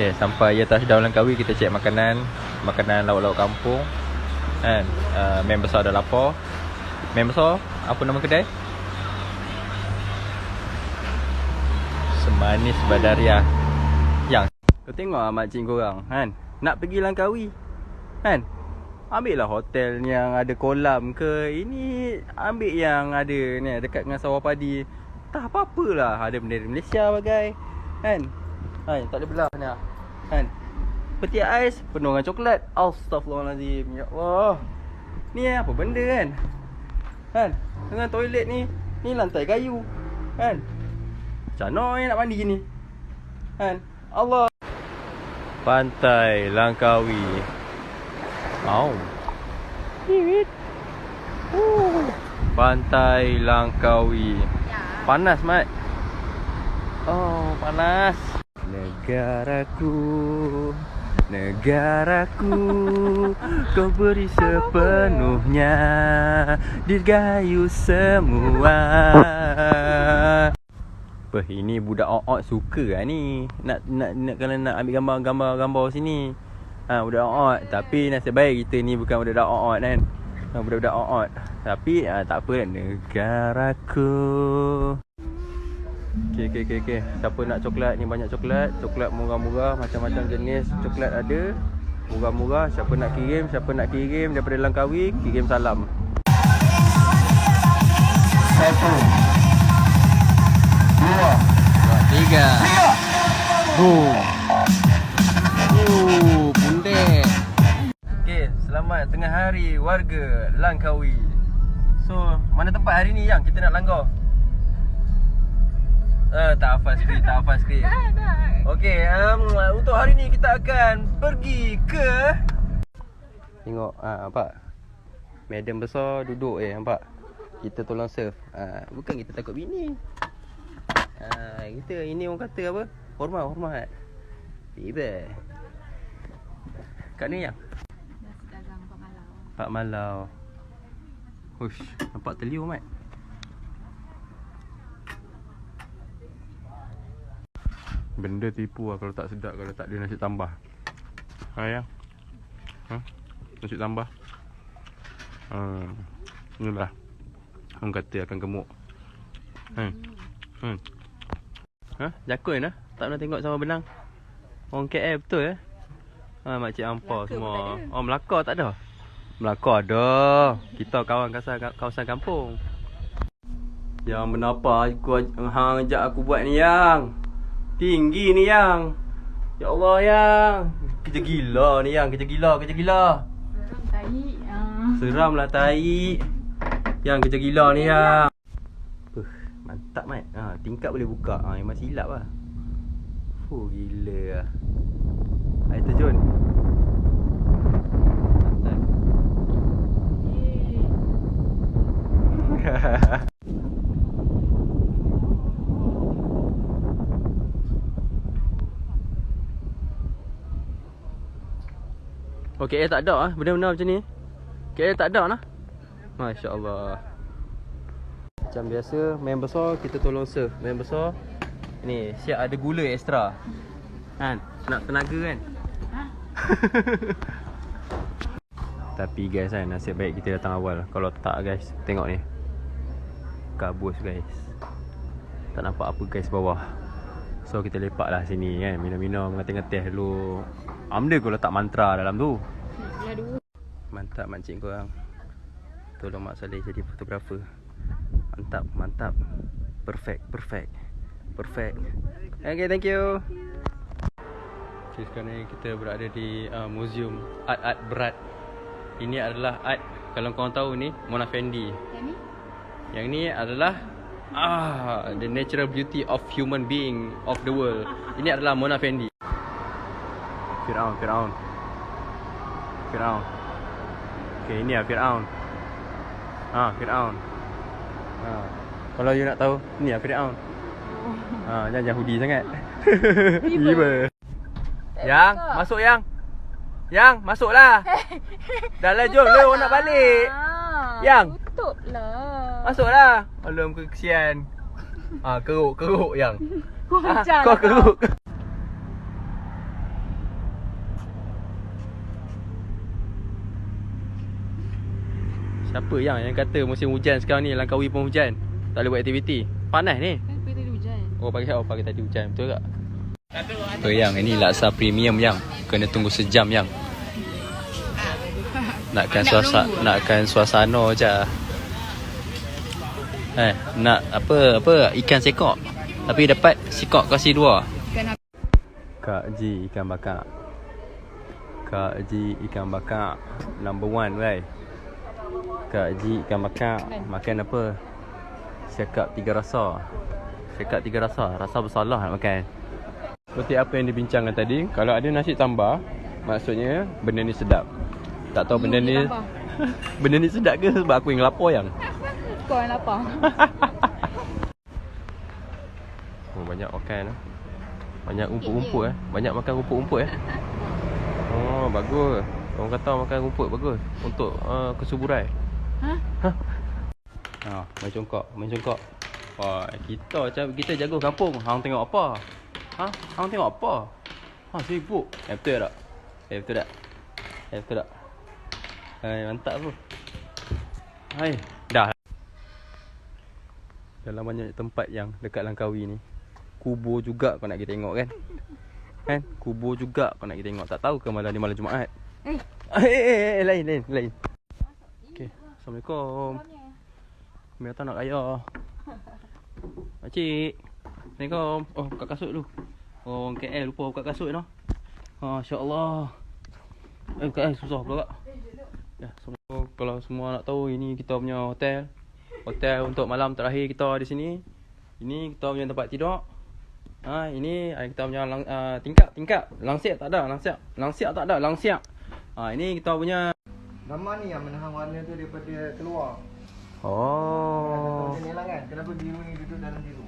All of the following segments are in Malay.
Okay, sampai atas Daun Langkawi, kita cek makanan lauk-lauk kampung kan. Mem besar dah lapar. Mem besar, apa nama kedai? Semanis Badaria. Yang kau tengok makcik korang kan, nak pergi Langkawi kan, ambil lah hotel yang ada kolam ke. Ini ambil yang ada ni dekat dengan sawah padi. Tak apa-apalah, ada bendera Malaysia bagai kan. Tak boleh belah ni kan. Peti ais penuh dengan coklat. Astaghfirullahalazim. Ya Allah. Ni apa benda kan? Dengan toilet ni lantai kayu kan. Macam mana nak mandi gini kan? Allah. Pantai Langkawi. Pantai Langkawi. Panas, Mat. Panas. Negaraku, kau beri sepenuhnya, dirgayu semua. Ini budak ot suka lah ni. Nak kalau nak ambil gambar sini. Budak ot. Tapi nasib baik kita ni bukan budak ot kan. Budak-budak ot. Tapi tak apa kan. Negaraku. Okay. Siapa nak coklat ni, banyak coklat. Coklat murah-murah, macam-macam jenis coklat ada. Murah-murah. Siapa nak kirim daripada Langkawi, kirim salam. 1 2 3. Boom. Pundek. Okay, selamat tengah hari warga Langkawi. So, mana tempat hari ni yang kita nak langgar? Tak hafal skrip. Okay, untuk hari ni kita akan pergi ke... Tengok, nampak? Madam besar duduk nampak? Kita tolong serve. Bukan kita takut bini. Kita, ini orang kata apa? Hormat. Tiba. Kat ni yang? Nasi dagang Pak Malau. Hush, nampak teliu, Mat. Benda tipu lah kalau tak sedap, kalau tak ada nasi tambah. Yang? Nasi tambah. Inilah orang kata akan gemuk. Jakun lah. Tak pernah tengok sama benang. Orang KL betul makcik Ampar semua. Melaka tak ada? Melaka ada. Kita kawasan kampung. Yang menapa aku hang ajak aku buat ni yang. Tinggi ni yang. Ya Allah yang. Kerja gila ni yang. Kerja gila. Seram tai. Seram lah tai. Yang kerja gila ni yang. Mantap, Mat. Tingkap boleh buka. Memang silap lah. Gila lah. Air terjun. Mantap. KL tak ada benda-benda macam ni. KL tak ada lah. Masya Allah. Macam biasa, main besar kita tolong serve. Main besar ni siap ada gula ekstra kan. Nak tenaga kan. Tapi guys kan, nasib baik kita datang awal. Kalau tak guys, tengok ni, kabus guys. Tak nampak apa guys bawah. So kita lepak lah sini kan, minum-minum, ngeteh-ngeteh dulu. Amda kau letak mantra dalam tu. Mantap makcik korang. Tolong Mak Saleh jadi fotografer. Mantap. Perfect. Okay, thank you. Okay, sekarang ni kita berada di museum art berat. Ini adalah art, kalau korang tahu ni, Mona Fendi. Yang ni adalah the natural beauty of human being of the world. Ini adalah Mona Fendi. Firaun. Okay, ini lah Firaun. Firaun. Kalau you nak tahu, ni lah Firaun. Jangan Yahudi sangat. Tiba. Yang, masuk yang. Yang, masuklah. Dah lah, jom lah, orang nak balik. Yang, tutup lah. masuklah. Alah, muka kesian. Keruk yang. Kau Kau keruk. Siapa yang kata musim hujan sekarang ni Langkawi pun hujan, tak boleh buat aktiviti? Panas ni. Kan pagi tadi hujan. Oh pagi tadi hujan, betul tak? Tu yang ini laksa premium yang kena tunggu sejam yang. Nakkan suasana je. Nak apa ikan sekok. Tapi dapat sekok kasih 2. Kak Ji ikan bakar. Kak Ji ikan bakar number 1 right. Kak Ji ikan bakar. Makan apa? Sekak 3 rasa. Sekak 3 rasa. Rasa bersalah nak makan. Seperti apa yang dibincangkan tadi, kalau ada nasi tambah, maksudnya benda ni sedap. Tak tahu benda ni benda ni sedap ke sebab aku yang lapar yang. Kau yang lapar. Oh, banyak makan. Banyak rumput-rumput Banyak makan rumput-rumput Oh, bagus. Orang kata makan rumput bagus untuk kesuburan. Main congkak. Wah, kita jago kampung. Hang tengok apa? Hang tengok apa? Sibuk. Betul tak? Betul tak? Mantap tu. Dah. Dalam banyak tempat yang dekat Langkawi ni, kubur juga kau nak pergi tengok kan? Kubur juga kau nak pergi tengok. Tak tahu ke malam ni malam Jumaat? Lain. Okey. Assalamualaikum. Mereka nak raya. Pakcik. Assalamualaikum. Oh, buka kasut dulu. Oh, orang KL lupa buka kasut no. Masya-Allah. Buka susah pula kak. Ya, kalau semua nak tahu, ini kita punya hotel. Hotel untuk malam terakhir kita di sini. Ini kita punya tempat tidur. Ini kita punya tingkap. Langsiak tak ada. Ini kita punya. Nama ni yang menahan warna tu daripada keluar. Oh. Dia nelang kan? Kenapa biru ni duduk dalam biru?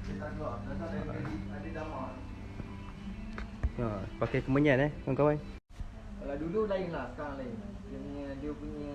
Dia tak keluar. Ada damar. Pakai kemenyan kawan-kawan. Kalau dulu lain lah, sekarang lain. Dia punya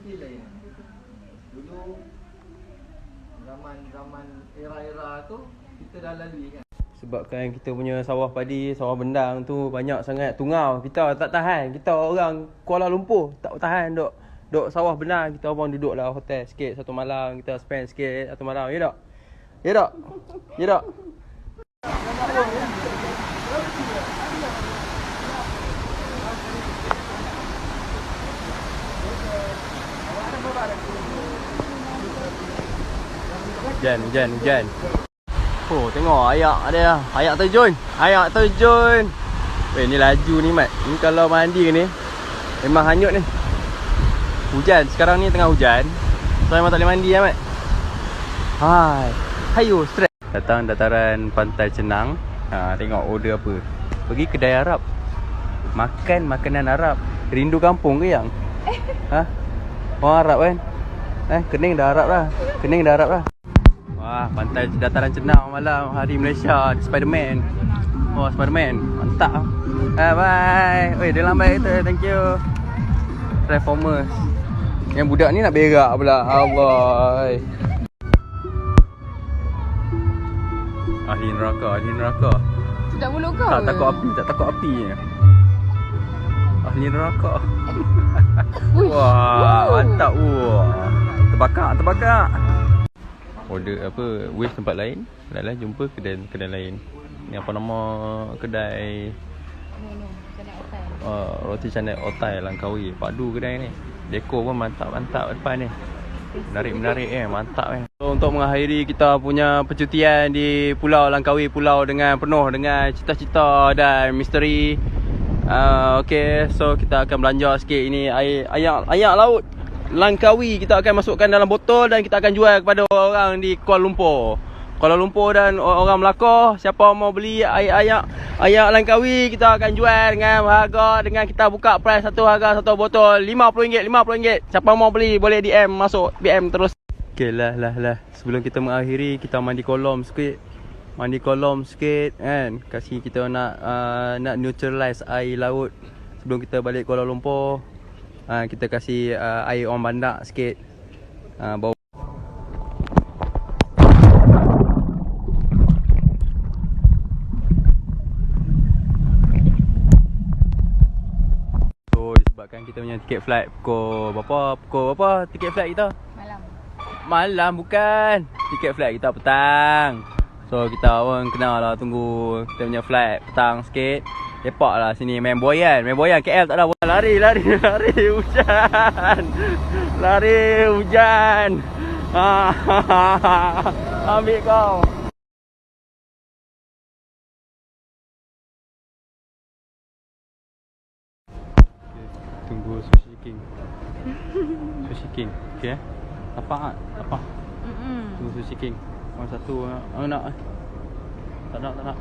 feel lain. Dulu zaman era-era tu kita dah lalui kan. Sebabkan kita punya sawah padi, sawah bendang tu banyak sangat tungau. Kita tak tahan. Kita orang Kuala Lumpur tak tahan duk sawah bendang. Kita orang duduklah hotel sikit satu malam. Kita spend sikit satu malam. Ya tak? Hujan. Oh, tengok ayak dia. Ayak terjun. Ni laju ni Mat. Ni kalau mandi ni memang hanyut ni. Hujan. Sekarang ni tengah hujan. So memang tak boleh mandi Mat. Hayo stress. Datang dataran Pantai Cenang. Tengok order apa. Pergi kedai Arab. Makan makanan Arab. Rindu kampung ke yang? Orang Arab kan? Kening dah Arab dah. Wah, pantai dataran Cenang malam hari Malaysia. Spiderman. Spiderman. Mantap. Bye. Dia lambat kita. Thank you. Transformers. Yang budak ni nak berak pula. Allah. Ahli neraka. Sedap mulut kau. Tak takut api. Ahli neraka. Wah, mantap. Terbakar. Order apa, wave tempat lain. Dah jumpa kedai lain. Ni apa nama kedai? Roti canai otai Langkawi. Padu kedai ni. Dekor pun mantap depan ni. Menarik mantap . So, untuk mengakhiri kita punya percutian di Pulau Langkawi, pulau penuh dengan cita-cita dan misteri. Okay, so kita akan belanja sikit. Ini ayak laut Langkawi. Kita akan masukkan dalam botol dan kita akan jual kepada orang di Kuala Lumpur dan orang Melaka. Siapa mau beli ayak Langkawi, kita akan jual dengan harga, dengan kita buka price harga satu botol RM50. Siapa mau beli boleh DM, masuk BM terus. Okay lah. Sebelum kita mengakhiri, kita mandi kolom sikit kan. Kasih kita nak neutralize air laut sebelum kita balik Kuala Lumpur. Kita kasih air orang bandar sikit. Bau. So disebabkan Kan kita punya tiket flight pukul berapa? Pukul berapa tiket flight kita? Malam. Malam bukan. Tiket flight kita petang. So kita pun kena lah tunggu kita punya flight petang sikit. Lepak lah sini main boyan. Main boyan KL tak ada. Lari hujan. Lari hujan. Ambil kau. Tunggu Sushi King. Sushi King. Okay eh. Apa? Tunggu Sushi King. Orang satu nak. Tak nak.